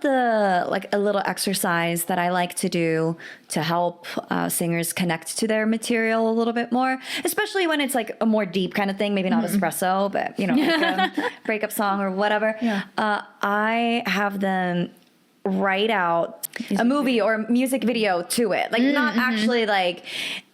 a little exercise that I like to do to help singers connect to their material a little bit more, especially when it's like a more deep kind of thing, maybe not espresso, but like a breakup song or whatever. I have them write out a movie or a music video to it. Like not actually like,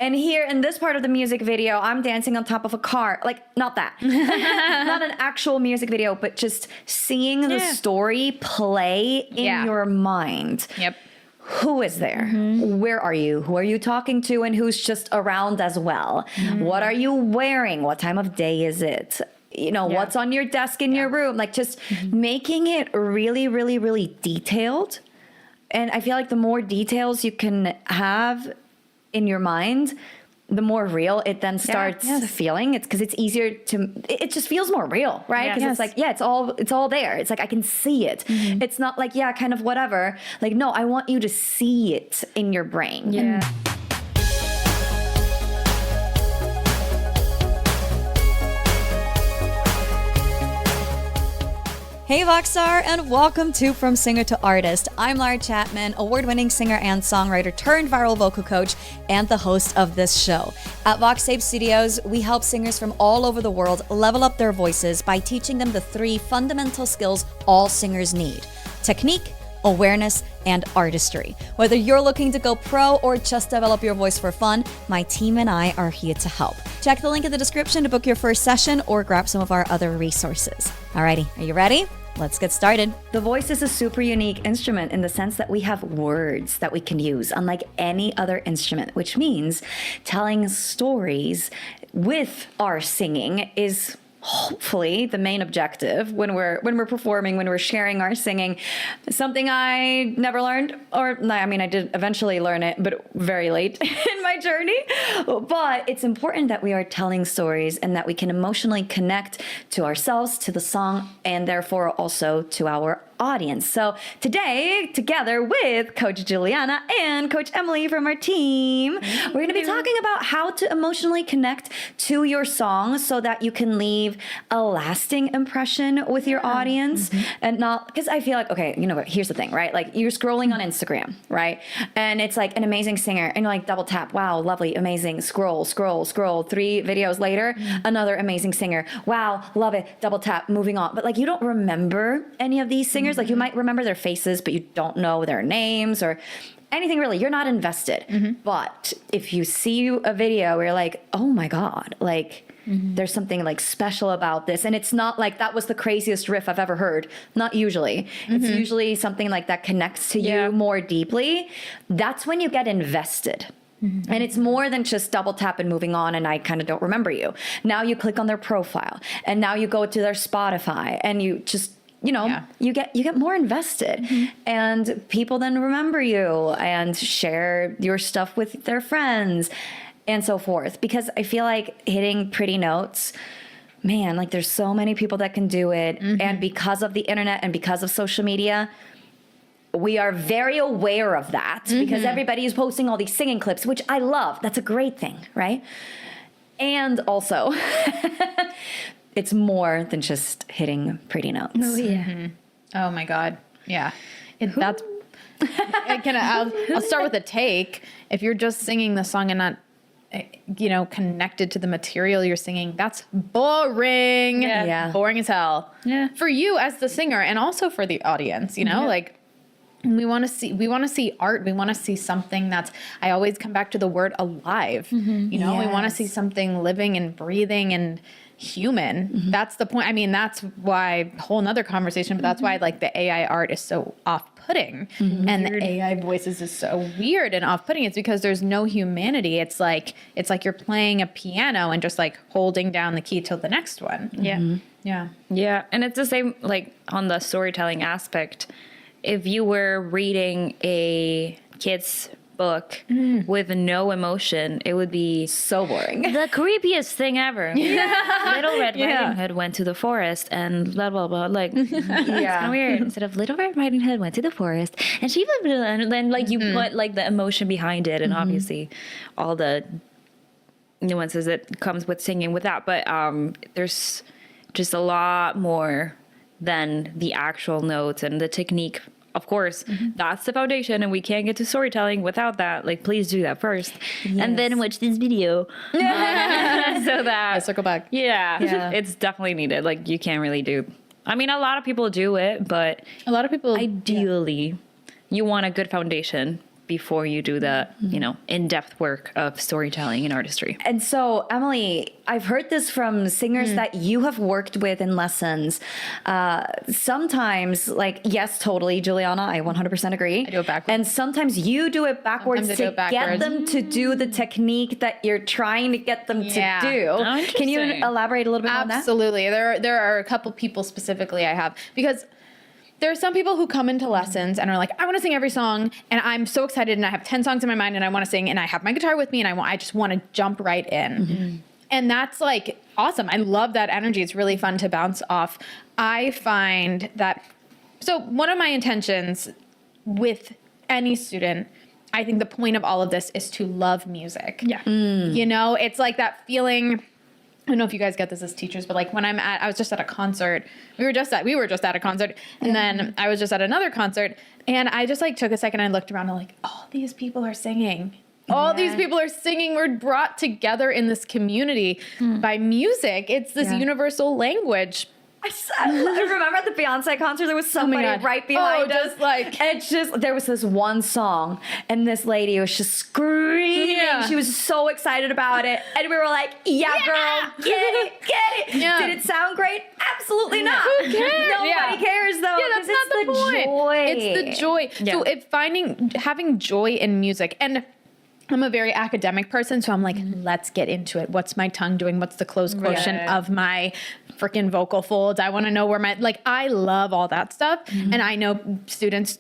and here in this part of the music video, I'm dancing on top of a car. Like not that. Not an actual music video, but just seeing the story play in your mind. Yep. Who is there? Where are you? Who are you talking to? And who's just around as well? What are you wearing? What time of day is it? What's on your desk in your room? Like just making it really, really, really detailed. And I feel like the more details you can have in your mind, the more real it then starts feeling. It's because it's easier it just feels more real, right? Because it's like, it's all there. It's like, I can see it. It's not like, kind of whatever. Like, no, I want you to see it in your brain. Yeah. Hey Voxstar, and welcome to From Singer to Artist. I'm Lara Chapman, award-winning singer and songwriter turned viral vocal coach and the host of this show. At VoxTape Studios, we help singers from all over the world level up their voices by teaching them the 3 fundamental skills all singers need: technique, awareness, and artistry. Whether you're looking to go pro or just develop your voice for fun, my team and I are here to help. Check the link in the description to book your first session or grab some of our other resources. Alrighty, are you ready? Let's get started. The voice is a super unique instrument in the sense that we have words that we can use, unlike any other instrument, which means telling stories with our singing is hopefully the main objective when we're performing, when we're sharing our singing. Something I never learned, or I mean, I did eventually learn it, but very late in my journey. But it's important that we are telling stories and that we can emotionally connect to ourselves, to the song, and therefore also to our audience. So today, together with Coach Juliana and Coach Emily from our team, we're going to be talking about how to emotionally connect to your song so that you can leave a lasting impression with your audience. And not, because I feel like, okay, what, here's the thing, right? Like you're scrolling on Instagram, right? And it's like an amazing singer and you're like double tap, wow, lovely, amazing, scroll, 3 videos later, another amazing singer, wow, love it, double tap, moving on. But like you don't remember any of these singers. Like you might remember their faces, but you don't know their names or anything really. You're not invested. But if you see a video where you're like, oh my God, like there's something like special about this. And it's not like that was the craziest riff I've ever heard. Not usually. It's usually something like that connects to you more deeply. That's when you get invested. And it's more than just double tap and moving on and I kind of don't remember you. Now you click on their profile and now you go to their Spotify and you just you get more invested and people then remember you and share your stuff with their friends and so forth. Because I feel like hitting pretty notes, man, like there's so many people that can do it. And because of the internet and because of social media, we are very aware of that because everybody is posting all these singing clips, which I love. That's a great thing, right? And also it's more than just hitting pretty notes. Oh, yeah. Oh, my God. Yeah. That's... I'll start with a take. If you're just singing the song and not, connected to the material you're singing, that's boring. Yeah. Boring as hell. Yeah. For you as the singer and also for the audience, like... We want to see art. We want to see something that's, I always come back to the word alive. We want to see something living and breathing and human. That's the point. I mean, that's why, whole nother conversation, but that's why like the AI art is so off-putting and the AI voices is so weird and off-putting. It's because there's no humanity. It's like you're playing a piano and just like holding down the key till the next one. Yeah. And it's the same like on the storytelling aspect. If you were reading a kid's book with no emotion, it would be so boring. The creepiest thing ever. Little Red Riding Hood went to the forest and blah, blah, blah. Like, it's kind of weird. Instead of Little Red Riding Hood went to the forest and she, blah, blah, and then like you put like the emotion behind it and obviously all the nuances that comes with singing with that. But there's just a lot more than the actual notes and the technique of course, that's the foundation, and we can't get to storytelling without that. Like, please do that first, and then watch this video. So that circle back. Yeah, it's definitely needed. Like, you can't really do. I mean, a lot of people do it, but a lot of people ideally, you want a good foundation before you do the, in-depth work of storytelling and artistry. And so, Emily, I've heard this from singers that you have worked with in lessons. Sometimes, like, yes, totally, Juliana, I 100% agree. I do it backwards. And sometimes you do it backwards to get them to do the technique that you're trying to get them to do. Oh, Can you elaborate a little bit on that? Absolutely. There are a couple people specifically I have, because there are some people who come into lessons and are like, I want to sing every song, and I'm so excited, and I have 10 songs in my mind, and I want to sing, and I have my guitar with me, and I just want to jump right in. And that's like awesome. I love that energy. It's really fun to bounce off. I find that, so one of my intentions with any student, I think the point of all of this is to love music. Yeah. It's like that feeling. I don't know if you guys get this as teachers, but like when I was just at a concert, we were just at a concert, and then I was just at another concert, and I just like took a second and I looked around and like, all these people are singing. All these people are singing. We're brought together in this community by music. It's this universal language. I remember at the Beyonce concert, there was somebody right behind us. There was this one song, and this lady was just screaming. Yeah. She was so excited about it. And we were like, girl, get it. Yeah. Did it sound great? Absolutely not. Who cares? Nobody cares, though. Yeah, that's not the point. Joy. It's the joy. Yeah. So having joy in music, and I'm a very academic person, so I'm like, let's get into it. What's my tongue doing? What's the closed quotient of my freaking vocal folds? I want to know where I love all that stuff. And I know students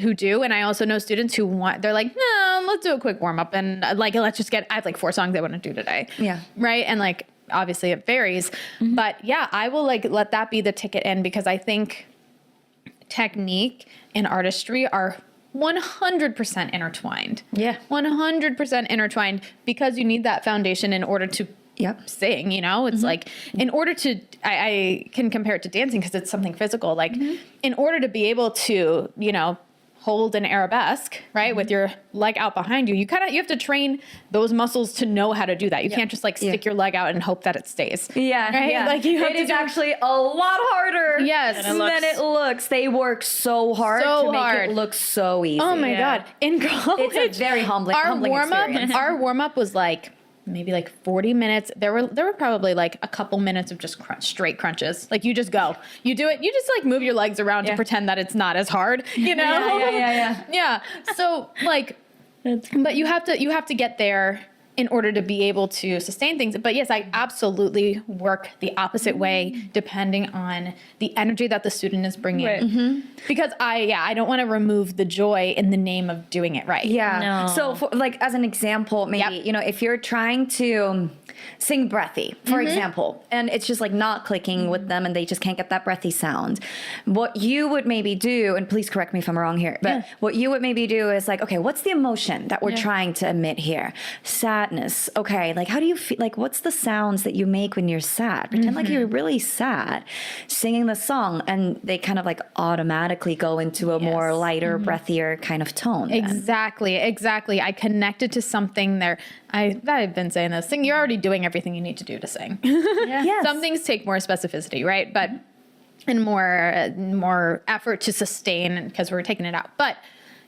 who do, and I also know students who they're like, no, let's do a quick warm up, and like, I have like 4 songs I want to do today. Yeah. Right. And like, obviously it varies, but yeah, I will like let that be the ticket in, because I think technique and artistry are 100% intertwined. Yeah. 100% intertwined, because you need that foundation in order to sing, it's like, in order to, I can compare it to dancing because it's something physical. Like in order to be able to, hold an arabesque, right, with your leg out behind you, you have to train those muscles to know how to do that. You can't just like stick your leg out and hope that it stays. Yeah. Right? Yeah. Like it is actually a lot harder than it looks. They work so hard to make it look so easy. Oh my God. In college, it's a very humbling experience. Our warm up was like, maybe like 40 minutes. There were probably like a couple minutes of just straight crunches. Like you just go, you do it. You just like move your legs around to pretend that it's not as hard, Yeah. So like, but you have to get there in order to be able to sustain things. But yes, I absolutely work the opposite way depending on the energy that the student is bringing. Right. Because I don't want to remove the joy in the name of doing it right. Yeah. No. So for, like, as an example, maybe, if you're trying to sing breathy, for example, and it's just like not clicking with them and they just can't get that breathy sound. What you would maybe do, and please correct me if I'm wrong here, but what you would maybe do is like, okay, what's the emotion that we're trying to emit here? Sadness. Okay. Like, how do you feel? Like, what's the sounds that you make when you're sad? Pretend like you're really sad singing the song, and they kind of like automatically go into a more lighter, breathier kind of tone. Exactly. I connected to something there. I've been saying this. You're already doing everything you need to do to sing. Some things take more specificity, right? But and more effort to sustain because we're taking it out. But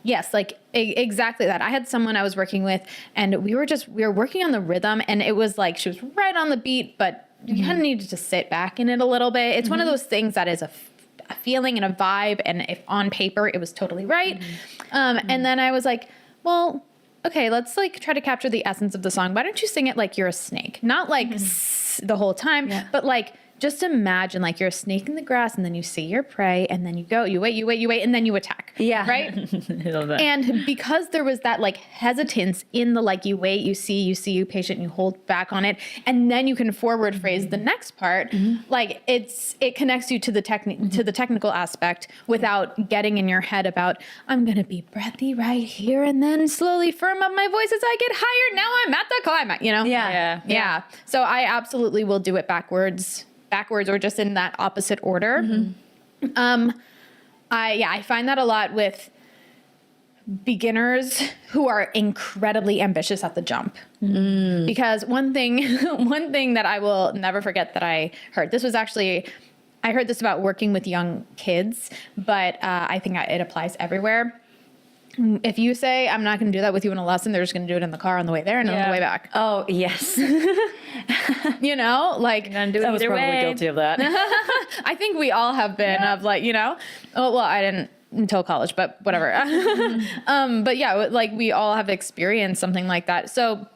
yes, like exactly that. I had someone I was working with, and we were working on the rhythm, and it was like she was right on the beat, but you kind of needed to sit back in it a little bit. It's one of those things that is a feeling and a vibe, and if on paper it was totally right. And then I was like, well, okay, let's like try to capture the essence of the song. Why don't you sing it like you're a snake? Not like the whole time, but like just imagine like you're a snake in the grass, and then you see your prey, and then you wait, and then you attack. Yeah. Right? I love that. And because there was that like hesitance in the like you wait, you see, you patient, you hold back on it, and then you can forward phrase the next part, like it connects you to the technical aspect without getting in your head about, I'm gonna be breathy right here and then slowly firm up my voice as I get higher. Now I'm at the climax, Yeah. So I absolutely will do it backwards or just in that opposite order. I find that a lot with beginners who are incredibly ambitious at the jump. Because one thing that I will never forget that I heard, I heard this about working with young kids, but I think it applies everywhere. If you say, I'm not going to do that with you in a lesson, they're just going to do it in the car on the way there and on the way back. Oh, yes. You know, like, I was probably guilty of that. I think we all have been of like, you know, oh, well, I didn't until college, but whatever. But yeah, like we all have experienced something like that. So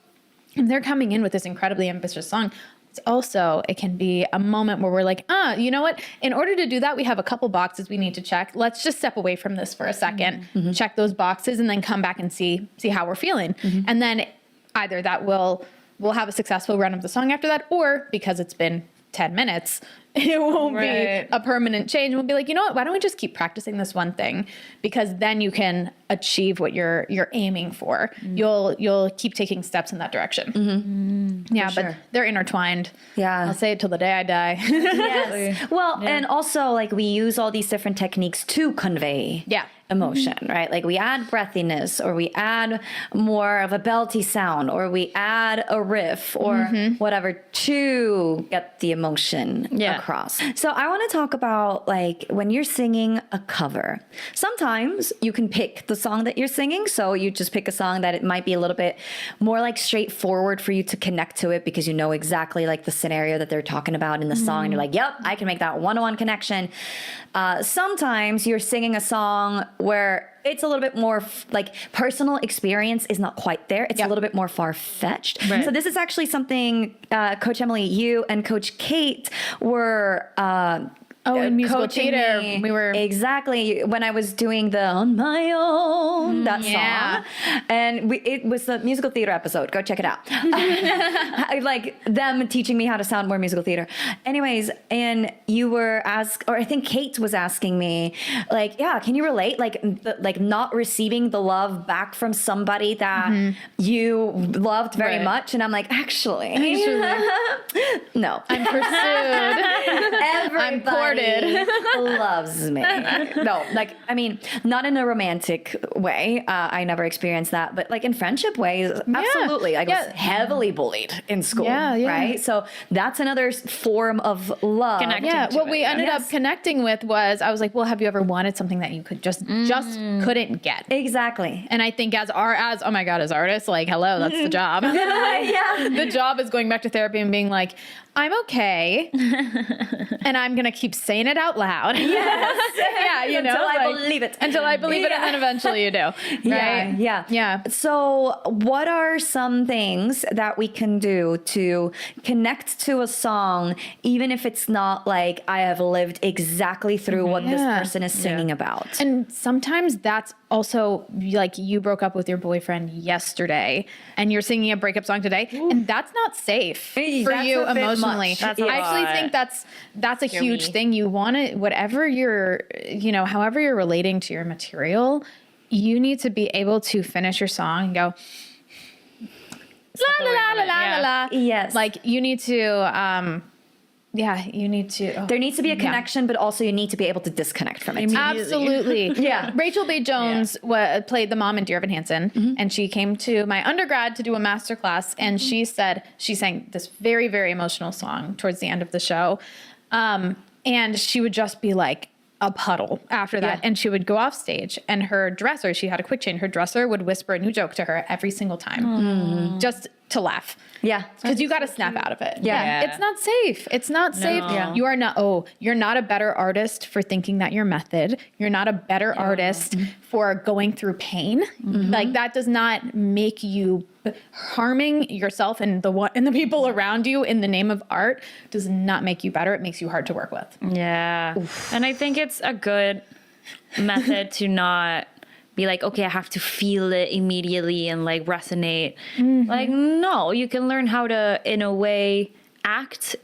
they're coming in with this incredibly ambitious song. It's also, it can be a moment where we're like, you know what? In order to do that, we have a couple boxes we need to check. Let's just step away from this for a second, check those boxes, and then come back and see how we're feeling. And then either that we'll have a successful run of the song after that, or because it's been 10 minutes, it won't be a permanent change. We'll be like, you know what? Why don't we just keep practicing this one thing? Because then you can achieve what you're aiming for. You'll keep taking steps in that direction. Yeah, but they're intertwined. Yeah. I'll say it till the day I die. Yes. Well, and also like we use all these different techniques to convey emotion, right? Like we add breathiness, or we add more of a belty sound, or we add a riff or whatever to get the emotion across. So I want to talk about like when you're singing a cover. Sometimes you can pick the song that you're singing. So you just pick a song that it might be a little bit more like straightforward for you to connect to it, because you know exactly like the scenario that they're talking about in the song. And you're like, yep, I can make that one-on-one connection. Sometimes you're singing a song where it's a little bit more like personal experience is not quite there. It's a little bit more far-fetched. Right. So this is actually something Coach Emily, you and Coach Kate were in musical coaching theater, me. we were exactly when I was doing the On My Own that song, and it was a musical theater episode. Go check it out. I like them teaching me how to sound more musical theater. Anyways, and you were or I think Kate was asking me, like, can you relate, like not receiving the love back from somebody that you loved very much? And I'm like, actually. No, I'm pursued. Everybody I'm courted. loves me. No, like, I mean, not in a romantic way. I never experienced that, but like in friendship ways, absolutely. I was heavily bullied in school, right? So that's another form of love. What we ended up connecting with was, I was like, well, have you ever wanted something that you could just couldn't get? Exactly. And I think as oh my God, as artists, like, hello, that's the job. The job is going back to therapy and being like, I'm okay. And I'm going to keep saying it out loud. Yes. You know, until I believe it. Until I believe it, and then eventually you do. Right? Yeah. So what are some things that we can do to connect to a song, even if it's not like I have lived exactly through what this person is singing about? And sometimes that's also like you broke up with your boyfriend yesterday and you're singing a breakup song today, and that's not safe for you emotionally. I actually think that's a huge thing. You want to, whatever you're, however you're relating to your material, you need to be able to finish your song and go, la la la la la la. Yes. Like you need to, you need to. There needs to be a connection, but also you need to be able to disconnect from it. Absolutely. Rachel Bay Jones played the mom in Dear Evan Hansen, and she came to my undergrad to do a master class, and she sang this very, very emotional song towards the end of the show. And she would just be like a puddle after that. And she would go off stage, and her dresser, she had a quick chain, her dresser would whisper a new joke to her every single time, just to laugh. Yeah. Because you got to snap out of it. Yeah. It's not safe. It's not safe. Yeah. You are not, you're not a better artist for thinking that you're method. You're not a better artist for going through pain. Like that does not make you harming yourself and the people around you in the name of art does not make you better. It makes you hard to work with. Yeah. Oof. And I think it's a good method to not be like, okay, I have to feel it immediately and like resonate. Like, no, you can learn how to, in a way, act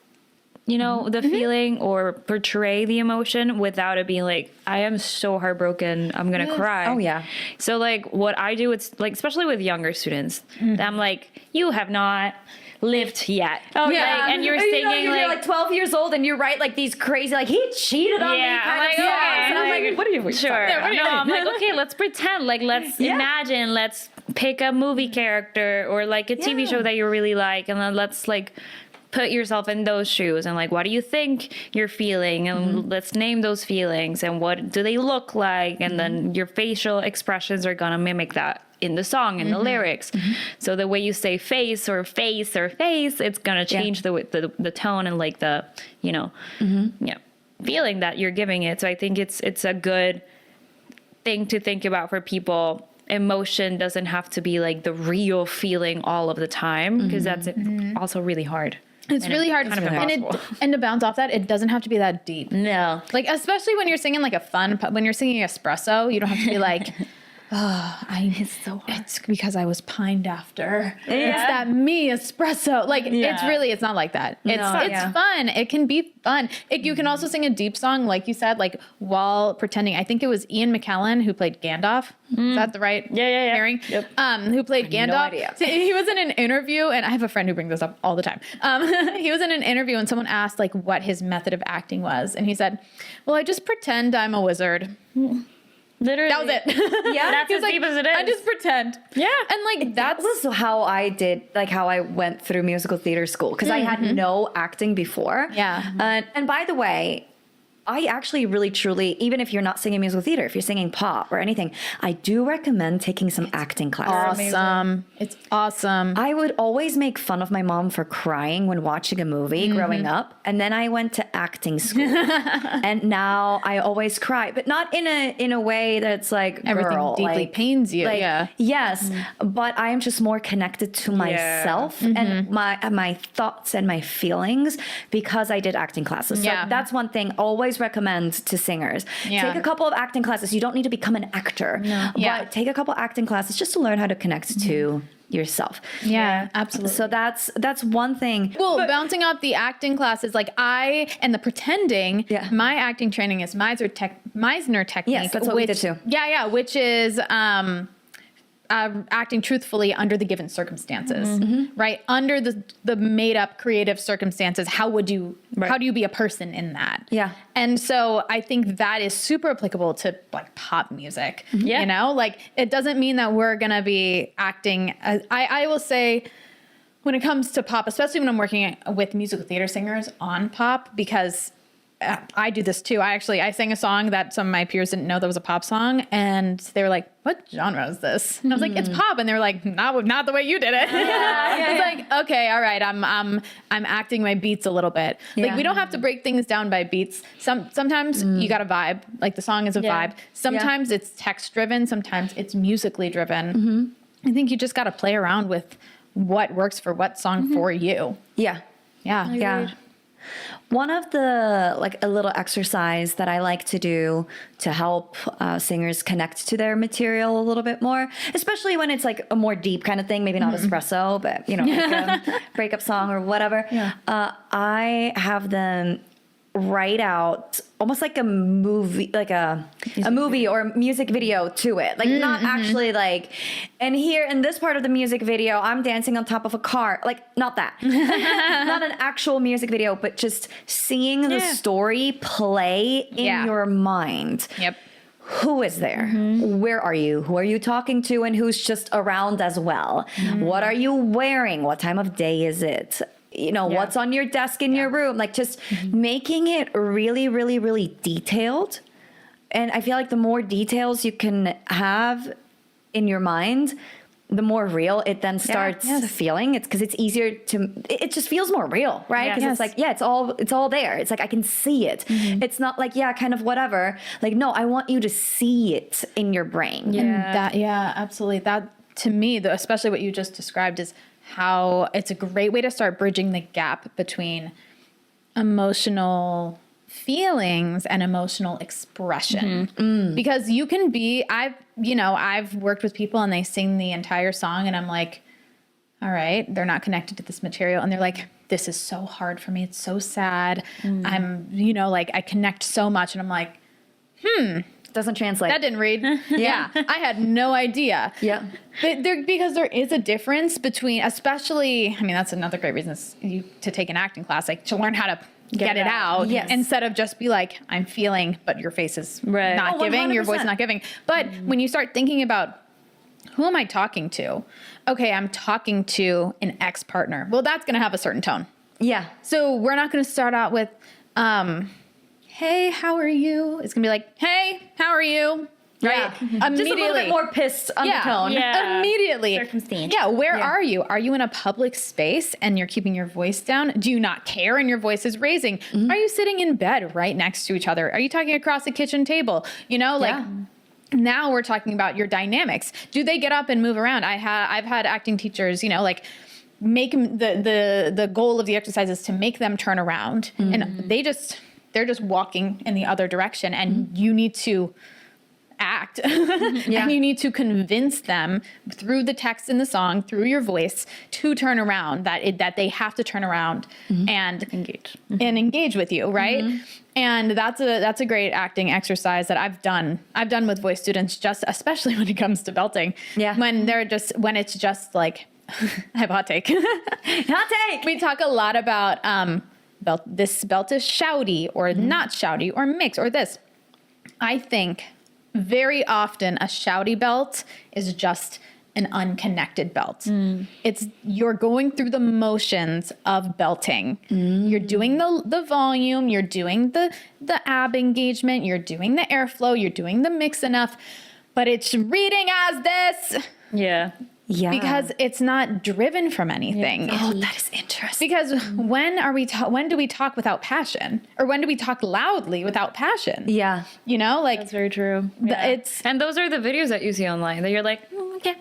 you know, the feeling or portray the emotion without it being like, I am so heartbroken, I'm going to cry. Oh, yeah. So like what I do, it's like, especially with younger students, I'm like, you have not lived yet. Oh, Like, yeah. and you're Or, singing you're like 12 years old and you write like these crazy, like, he cheated on me I'm kind like, of songs. okay, And I'm like, what are you sure. No, I'm like, okay, let's pretend. Like, let's imagine, let's pick a movie character or like a TV show that you really like, and then let's like put yourself in those shoes and like, what do you think you're feeling? And let's name those feelings and what do they look like? And then your facial expressions are gonna mimic that in the song, in the lyrics. So the way you say face, it's gonna change the tone and like the, you know, feeling that you're giving it. So I think it's a good thing to think about for people. Emotion doesn't have to be like the real feeling all of the time, because that's also really hard. It's really hard. kind of And to bounce off that, it doesn't have to be that deep. No. Like, especially when you're singing like when you're singing espresso, you don't have to be like, it's because I was pined after. It's that me espresso. Like, it's not like that. It's fun. It can be fun. You can also sing a deep song, like you said, like while pretending. I think it was Ian McKellen who played Gandalf. Is that the right hearing? Yep. Who played Gandalf. No idea. So he was in an interview, and I have a friend who brings this up all the time. He was in an interview and someone asked like what his method of acting was. And he said, well, I just pretend I'm a wizard. Literally. That was it. Yeah, that's as deep as it is. I just pretend. Yeah. And like That was how I did, like how I went through musical theater school, because I had no acting before. Yeah. And by the way, I actually really truly, even if you're not singing musical theater, if you're singing pop or anything, I do recommend taking some acting classes. Awesome. It's awesome. I would always make fun of my mom for crying when watching a movie growing up. And then I went to acting school. And now I always cry, but not in a way that's like, Everything girl, deeply like, pains you. like, yes, but I am just more connected to myself and my thoughts and my feelings because I did acting classes. So that's one thing always recommend to singers. Take a couple of acting classes. You don't need to become an actor, but take a couple acting classes just to learn how to connect to yourself. Yeah, absolutely. So that's one thing. Well, bouncing off the acting classes, like and the pretending, my acting training is Meisner technique. Yes, that's what we did too. Yeah, which is acting truthfully under the given circumstances, right? Under the made up creative circumstances, how do you be a person in that? Yeah. And so I think that is super applicable to like pop music. You know, like it doesn't mean that we're going to be acting. I will say when it comes to pop, especially when I'm working with musical theater singers on pop, because I do this too. I sang a song that some of my peers didn't know that was a pop song, and they were like, "What genre is this?" And I was like, "It's pop," and they were like, "Not the way you did it." It's like, okay, all right, I'm acting my beats a little bit. Like we don't have to break things down by beats. Sometimes you got a vibe, like the song is a vibe. Sometimes it's text driven. Sometimes it's musically driven. I think you just got to play around with what works for what song for you. Yeah. One of the, like a little exercise that I like to do to help singers connect to their material a little bit more, especially when it's like a more deep kind of thing, maybe not espresso, but you know, like a breakup song or whatever. I have them write out almost like a movie, like a movie or music video to it. Like not actually like, and here in this part of the music video, I'm dancing on top of a car. Like not that, not an actual music video, but just seeing the story play in your mind. Yep. Who is there? Where are you? Who are you talking to? And who's just around as well? What are you wearing? What time of day is it? You know, what's on your desk in your room, like just making it really, really, really detailed. And I feel like the more details you can have in your mind, the more real it then starts feeling. It's because it's easier it just feels more real, right? Because it's like, it's all there. It's like, I can see it. It's not like, kind of whatever. Like, no, I want you to see it in your brain. And that, absolutely. That to me, especially what you just described is how it's a great way to start bridging the gap between emotional feelings and emotional expression. Because you can be, I've worked with people and they sing the entire song and I'm like, all right, they're not connected to this material. And they're like, this is so hard for me. It's so sad. I'm, like I connect so much. And I'm like, Doesn't translate. that didn't read. Yeah. I had no idea. Yeah. Because there is a difference between, especially, I mean, that's another great reason to take an acting class, like to learn how to get it out Yes. instead of just be like, I'm feeling, but your face is not giving, your voice is not giving. But when you start thinking about, who am I talking to? Okay, I'm talking to an ex-partner. Well, that's going to have a certain tone. Yeah. So we're not going to start out with, hey, how are you? It's going to be like, hey, how are you? Right? Yeah. Just a little bit more pissed undertone. Yeah. Immediately. Circumstantial. Yeah. Where are you? Are you in a public space and you're keeping your voice down? Do you not care and your voice is raising? Are you sitting in bed right next to each other? Are you talking across the kitchen table? Now we're talking about your dynamics. Do they get up and move around? I've had acting teachers, make the goal of the exercise is to make them turn around, and they're just walking in the other direction, and you need to act and you need to convince them through the text in the song, through your voice, to turn around, that they have to turn around and engage with you, right? And that's a great acting exercise that I've done with voice students, just especially when it comes to belting. Yeah. When it's just like, I have a hot take. Hot take. We talk a lot about this belt is shouty or not shouty or mixed or this. I think very often a shouty belt is just an unconnected belt. You're going through the motions of belting. You're doing the volume, you're doing the ab engagement, you're doing the airflow, you're doing the mix enough, but it's reading as this. Yeah. Yeah. Because it's not driven from anything. Oh, that is interesting. Because when do we talk without passion? Or when do we talk loudly without passion? Yeah. That's very true. Yeah. And those are the videos that you see online that you're like, okay.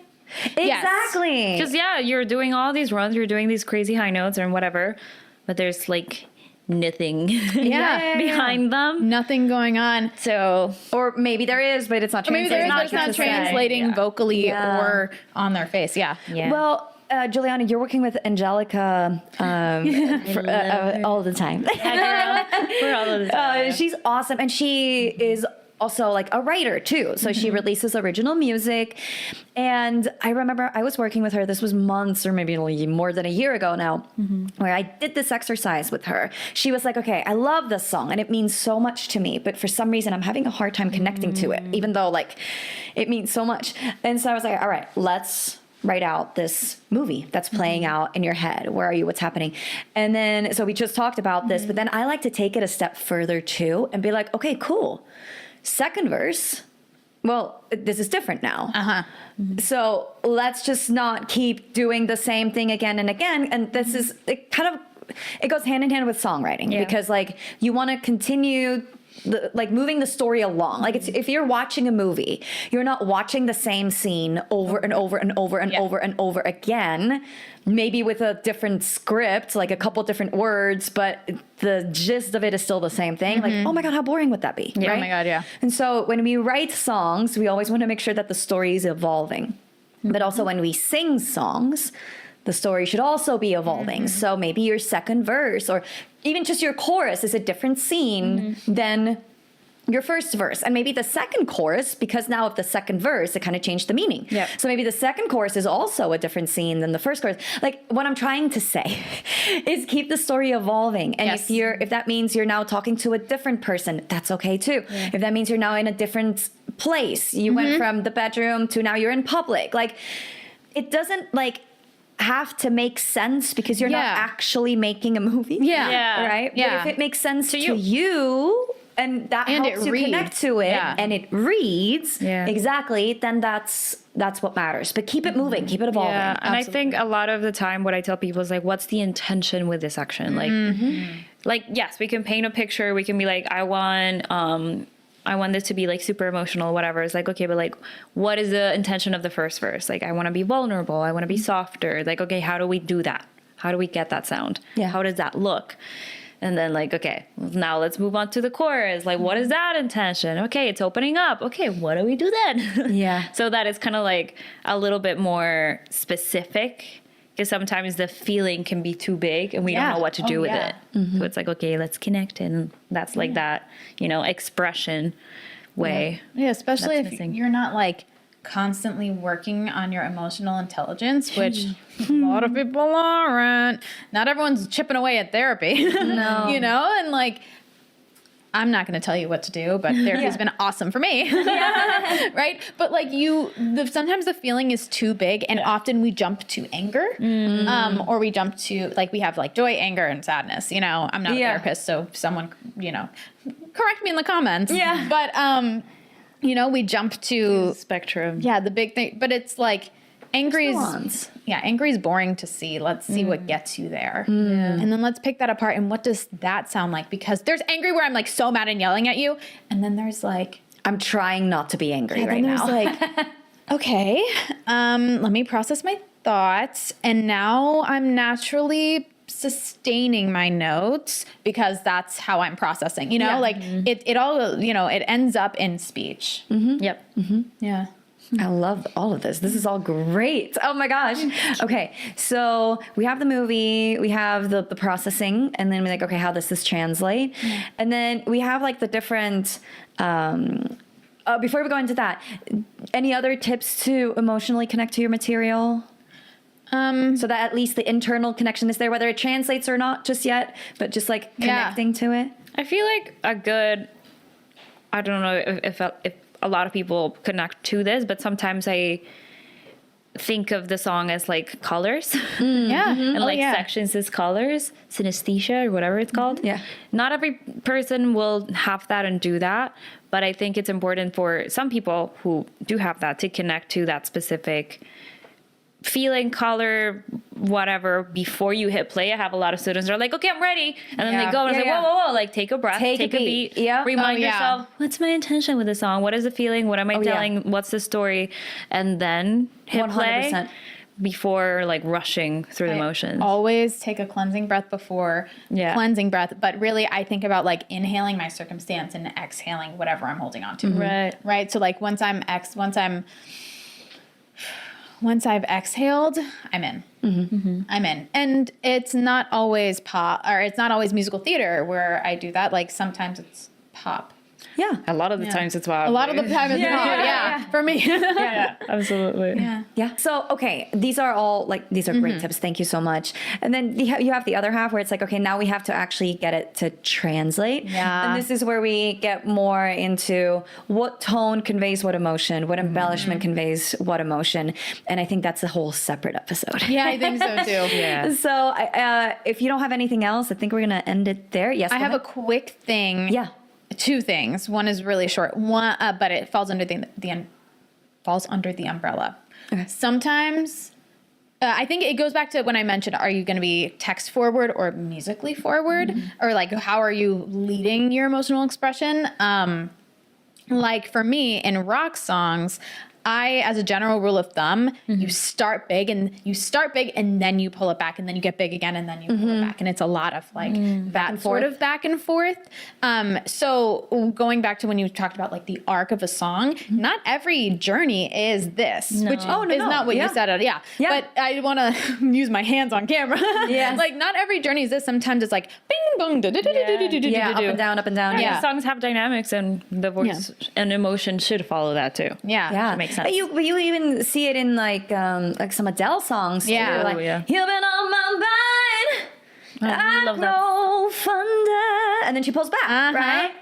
Exactly. Because you're doing all these runs, you're doing these crazy high notes and whatever, but there's like nothing behind them. Nothing going on. So, or maybe there is, but it's not translating. Maybe there is, but it's not translating vocally or on their face. Yeah. Well, Juliana, you're working with Angelica all the time. we're all of the time. She's awesome. And she is also like a writer too. So she releases original music. And I remember I was working with her. This was months or maybe more than a year ago now, where I did this exercise with her. She was like, okay, I love this song and it means so much to me, but for some reason I'm having a hard time connecting to it, even though like it means so much. And so I was like, all right, let's write out this movie that's playing out in your head. Where are you? What's happening? And then, so we just talked about this, but then I like to take it a step further too and be like, okay, cool. Second verse, well, this is different now. So let's just not keep doing the same thing again and again. And this is, it goes hand in hand with songwriting because like you want to continue moving the story along. Like if you're watching a movie, you're not watching the same scene over and over and over and over and over again, maybe with a different script, like a couple different words, but the gist of it is still the same thing. Like, oh my God, how boring would that be? Yeah. Right? Oh my God, yeah. And so when we write songs, we always want to make sure that the story is evolving. But also when we sing songs, the story should also be evolving. So maybe your second verse or even just your chorus is a different scene than your first verse. And maybe the second chorus, because now of the second verse, it kind of changed the meaning. Yep. So maybe the second chorus is also a different scene than the first chorus. Like what I'm trying to say is keep the story evolving. And if that means you're now talking to a different person, that's okay too. Yeah. If that means you're now in a different place, you went from the bedroom to now you're in public. Like it doesn't have to make sense because you're not actually making a movie. Right? Yeah. But if it makes sense to you and that helps you connect to it and it reads exactly, then that's what matters. But keep it moving, keep it evolving. Yeah. And I think a lot of the time what I tell people is like, what's the intention with this action? Like yes, we can paint a picture, we can be like, I want this to be like super emotional, whatever. It's like, okay, but like, what is the intention of the first verse? Like, I want to be vulnerable. I want to be softer. Like, okay, how do we do that? How do we get that sound? Yeah. How does that look? And then like, okay, now let's move on to the chorus. Like, what is that intention? Okay, it's opening up. Okay, what do we do then? Yeah. So that is kind of like a little bit more specific Because sometimes the feeling can be too big and we don't know what to do with it. So it's like, okay, let's connect. And that's like that, expression way. Yeah, especially if missing. you're not like constantly working on your emotional intelligence, which a lot of people aren't. Not everyone's chipping away at therapy. No. And like, I'm not going to tell you what to do, but therapy's been awesome for me. Right? But like sometimes the feeling is too big and often we jump to anger or we jump to like, we have like joy, anger, and sadness. I'm not a therapist, so someone, correct me in the comments. Yeah. But, we jump to spectrum. Yeah. The big thing, but it's like angry is boring to see. Let's see what gets you there. And then let's pick that apart. And what does that sound like? Because there's angry where I'm like so mad and yelling at you. And then there's like, I'm trying not to be angry right now. Like, okay, let me process my thoughts. And now I'm naturally sustaining my notes because that's how I'm processing, like it all, it ends up in speech. Yep. Yeah. I love all of this. This is all great. Oh my gosh. Okay. So we have the movie, we have the processing, and then we're like, okay, how does this translate? And then we have like the different, before we go into that, any other tips to emotionally connect to your material? So that at least the internal connection is there, whether it translates or not just yet, but just like connecting to it. I feel like I don't know if a lot of people connect to this, but sometimes I think of the song as like colors. And like sections as colors, synesthesia or whatever it's called. Yeah. Not every person will have that and do that, but I think it's important for some people who do have that to connect to that specific feeling, color, whatever, before you hit play. I have a lot of students that are like, okay, I'm ready. And then they go and say, whoa, like take a breath, take a beat. Remind yourself, what's my intention with the song? What is the feeling? What am I telling? What's the story? And then hit 100%. Play before like rushing through the motions. Always take a cleansing breath before cleansing breath. But really I think about like inhaling my circumstance and exhaling whatever I'm holding on to. Right. So like once I've exhaled, I'm in. I'm in. And it's not always pop, or it's not always musical theater where I do that. Like sometimes it's pop. Yeah. A lot of the times it's pop. A lot of the time it's pop. For me. Absolutely. Yeah. So, okay, these are all these are great tips. Thank you so much. And then you have the other half where it's like, okay, now we have to actually get it to translate. Yeah. And this is where we get more into what tone conveys what emotion, what embellishment conveys what emotion. And I think that's a whole separate episode. Yeah, I think so too. So if you don't have anything else, I think we're going to end it there. Yes. I have a quick thing. Yeah. Two things. One is really short. One, but it falls under the umbrella. Okay. Sometimes, I think it goes back to when I mentioned, are you going to be text forward or musically forward, or like how are you leading your emotional expression? Like for me in rock songs, as a general rule of thumb, you start big and then you pull it back and then you get big again and then you pull it back. And it's a lot of like that sort of back and forth. So going back to when you talked about like the arc of a song, not every journey is this, which is not what you said. But I want to use my hands on camera. Like not every journey is this. Sometimes it's like bing, bong, up and down, up and down. Yeah. Songs have dynamics and the voice and emotion should follow that too. Yeah. Makes sense. But you even see it in like some Adele songs. Yeah. Too. Like, you've been on my mind. I love grow fonder. And then she pulls back, right?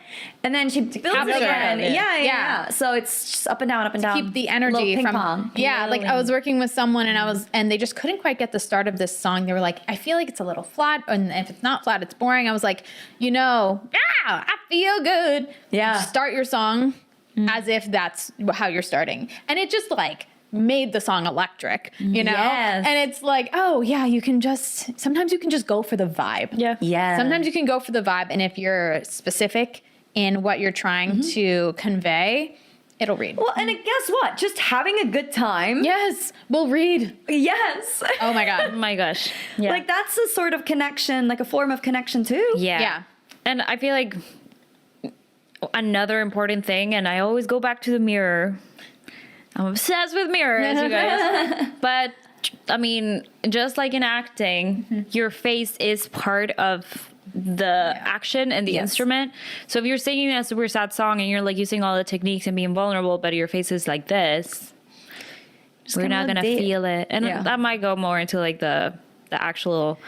And then she builds it again. Yeah. So it's just up and down, up and down. Keep the energy ping from pong. Yeah, like I was working with someone and they just couldn't quite get the start of this song. They were like, I feel like it's a little flat, and if it's not flat, it's boring. I was like, I feel good. Yeah. Start your song as if that's how you're starting. And it just like made the song electric, you know? Yes. And it's like, sometimes you can just go for the vibe. Yeah. Sometimes you can go for the vibe. And if you're specific in what you're trying to convey, it'll read. Well, and guess what? Just having a good time. Yes, we'll read. Yes. Oh my God. Oh my gosh. Yeah. Like that's a sort of connection, like a form of connection too. Yeah. And I feel like another important thing, and I always go back to the mirror. I'm obsessed with mirrors, you guys. But I mean, just like in acting, your face is part of the action and the instrument. So if you're singing a super sad song and you're like using all the techniques and being vulnerable, but your face is like this, we're not gonna feel it. And that might go more into like the actual,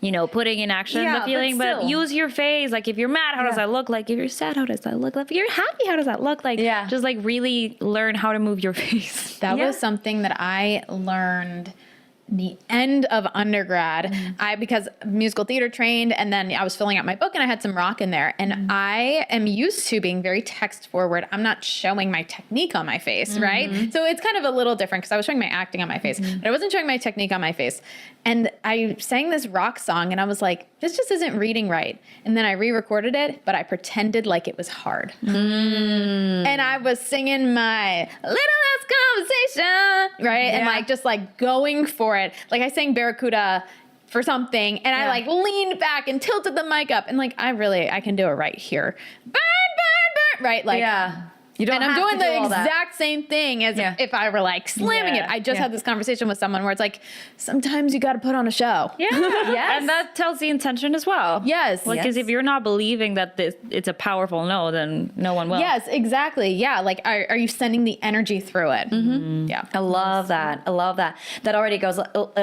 you know, putting in action the feeling, but use your face. Like if you're mad, how does that look like? If you're sad, how does that look like? If you're happy, how does that look like? Just like really learn how to move your face. That was something that I learned the end of undergrad. Because musical theater trained, and then I was filling out my book and I had some rock in there, and I am used to being very text forward. I'm not showing my technique on my face, right? So it's kind of a little different because I was showing my acting on my face, but I wasn't showing my technique on my face. And I sang this rock song and I was like, this just isn't reading right. And then I re-recorded it, but I pretended like it was hard. And I was singing my little less conversation, right? And like just like going for it. Like I sang Barracuda for something and I like leaned back and tilted the mic up and like I can do it right here. Burn, burn, burn, right? Like You don't and I'm doing the exact same thing as if I were like slamming it. I just had this conversation with someone where it's like, sometimes you got to put on a show. And that tells the intention as well. Yes. Because if you're not believing that it's a powerful no, then no one will. Yes, exactly. Yeah. Like, are you sending the energy through it? Yeah. I love that. I love that. That already goes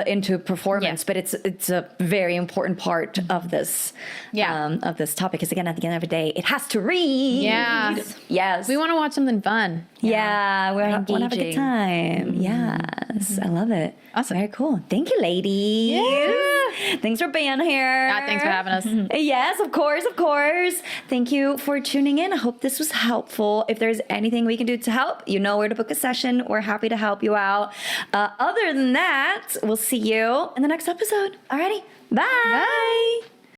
into performance, but it's a very important part of this of this topic. Because again, at the end of the day, it has to read. Yeah. Yes. We want to watch something fun. Yeah, we want to have a good time. Yes, I love it. Awesome. Very cool. Thank you, ladies. Yeah. Thanks for being here. Thanks for having us. Yes, of course, of course. Thank you for tuning in. I hope this was helpful. If there's anything we can do to help, you know where to book a session. We're happy to help you out. Other than that, we'll see you in the next episode. Alrighty, bye. Bye.